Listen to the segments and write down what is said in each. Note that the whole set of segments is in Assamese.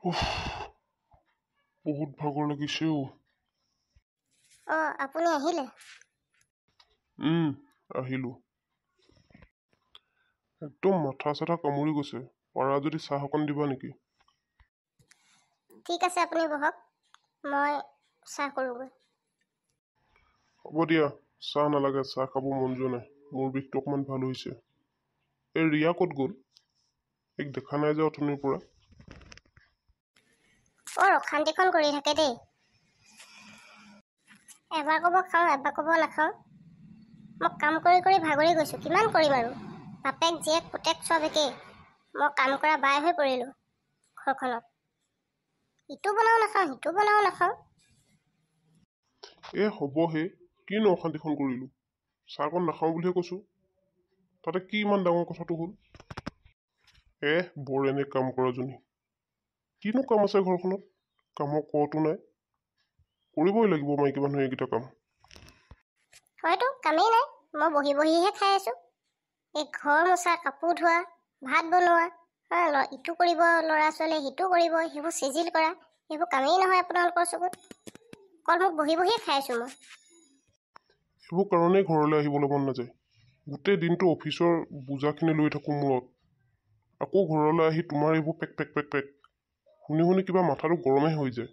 উফ, বহুত ভাগৰ লাগিছে অ। আপুনি আহিলে? আহিলো। একদম মাথা চাথা কামুৰি গৈছে। পাৰা যদি চাহ অকণ দিবা নেকি? ঠিক আছে, আপুনি বহক, মই চাহ কৰোঁগৈ। হ'ব দিয়া, চাহ নালাগে, চাহ খাব মন যোৱা নাই। মোৰ বিষটো অকণমান ভাল হৈছে। এই ৰিয়া ক'ত গ'ল? এক দেখা নাই যে অথনিৰ পৰা। অশান্তিখন কৰি থাকে দেই। এবাৰ ক'ব খাওঁ, এবাৰ ক'ব নাখাওঁ। মই কাম কৰি কৰি ভাগৰি গৈছোঁ, কিমান কৰিম আৰু। বাপেক জীয়েক পুতেক চব একেই। মই কাম কৰা বাই হৈ পৰিলোঁ ঘৰখনত। ইটো বনাওঁ নাখাওঁ, সিটো বনাওঁ নাখাওঁ। হ'বহে, কিনো অশান্তিখন কৰিলোঁ। চাহকণ নাখাওঁ বুলিহে কৈছোঁ। তাতে কি ইমান ডাঙৰ কথাটো হ'ল? বৰ এনে কাম কৰাজনী। কিনো কাম আছে ঘৰখনত? কামৰ কতো নাই। কৰিবই লাগিব মাইকী মানুহে এইকেইটা কাম। হয়তো কামেই নাই, মই বহি বহিহে খাই আছোঁ। এই ঘৰ মোচা, কাপোৰ ধোৱা, ভাত বনোৱা, ইটো কৰিব, ল'ৰা ছোৱালীয়ে সিটো কৰিব, সেইবোৰ চিজিল কৰা, সেইবোৰ কামেই নহয় আপোনালোকৰ চকুত। অকল মোক বহি বহিয়ে খাই আছোঁ মই। সেইবোৰ কাৰণেই ঘৰলৈ আহিবলৈ মন নাযায়। গোটেই দিনটো অফিচৰ বোজাখিনি লৈ থাকোঁ মূৰত। আকৌ ঘৰলৈ আহি তোমাৰ এইবোৰ পেক পেক পেক পেক শুনি শুনি কিবা মাথাটো গৰমে হৈ যায়।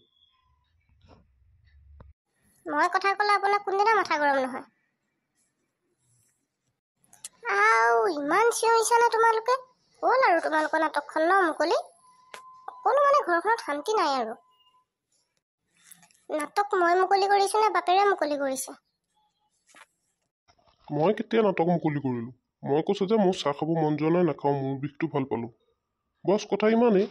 মই কথা ক'লে আপোনাৰ কোনদিনা মাথা গৰম নহয়? ইমান চিঞৰিছা নে তোমালোকে? হ'ল আৰু তোমালোকৰ নাটকখন ন মুকলি? অকণো ঘৰখনত শান্তি নাই আৰু। নাটক মই মুকলি কৰিছোঁ নে বাপেৰে মুকলি কৰিছে? মই কেতিয়া নাটক মুকলি কৰিলোঁ? মই কৈছোঁ যে মোৰ চাহ খাব মন যোৱা নাই, নাখাওঁ, মোৰ বিষটো ভাল পালোঁ। বছ কথা ইমানেই।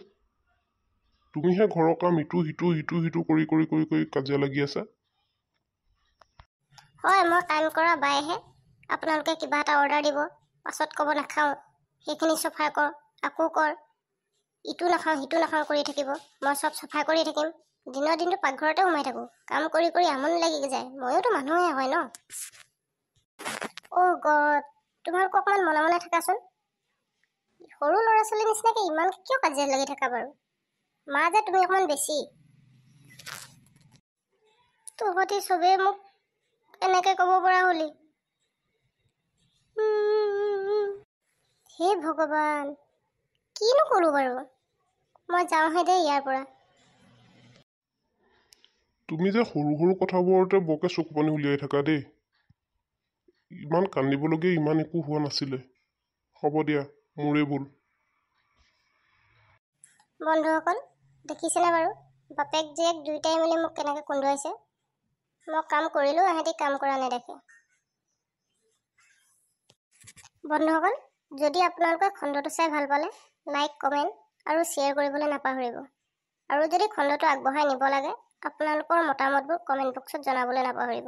তুমিহে ঘৰৰ কাম ইটো সিটো কৰি কৰি কৰি কৰি কাজিয়া লাগি আছা। হয়, মই কাম কৰা বাইহে। আপোনালোকে কিবা এটা অৰ্ডাৰ দিব, পাছত ক'ব নাখাওঁ, সেইখিনি চফা কৰ, আকৌ কৰ, ইটো নাখাওঁ সিটো নাখাওঁ কৰি থাকিব। মই চব চফা কৰি থাকিম। দিনৰ দিনটো পাকঘৰতে সোমাই থাকোঁ। কাম কৰি কৰি আমনি লাগি যায়। ময়োতো মানুহে হয় ন। গড, তোমালোক অকণমান মনে মনে থাকাচোন। সৰু ল'ৰা ছোৱালীৰ নিচিনাকে ইমান কিয় কাজিয়া লাগি থাকা বাৰু? মা যে তুমি অকণমান বেছি। তহঁতি চবেই মোক এনেকে ক'ব পৰা হলি। হে ভগৱান, কিনো কৰোঁ বাৰু? মই যাওঁহে দেই ইয়াৰ পৰা। তুমি যে সৰু সৰু কথাবোৰতে বৰকে চকু পানী উলিয়াই থাকা দেই। ইমান কান্দিবলগীয়া ইমান একো হোৱা নাছিলে। হ'ব দিয়া, মোৰেই ভুল। বন্ধুসকল, দেখিছেনে বাৰু? বাপেক জীয়েক দুয়োটাই মিলি মোক কেনেকৈ কন্দুৱাইছে। মই কাম কৰিলেও এহেঁতি কাম কৰা নেদেখে। বন্ধুসকল, যদি আপোনালোকে খণ্ডটো চাই ভাল পালে, লাইক, কমেণ্ট আৰু শ্বেয়াৰ কৰিবলৈ নাপাহৰিব। আৰু যদি খণ্ডটো আগবঢ়াই নিব লাগে, আপোনালোকৰ মতামতবোৰ কমেণ্ট বক্সত জনাবলৈ নাপাহৰিব।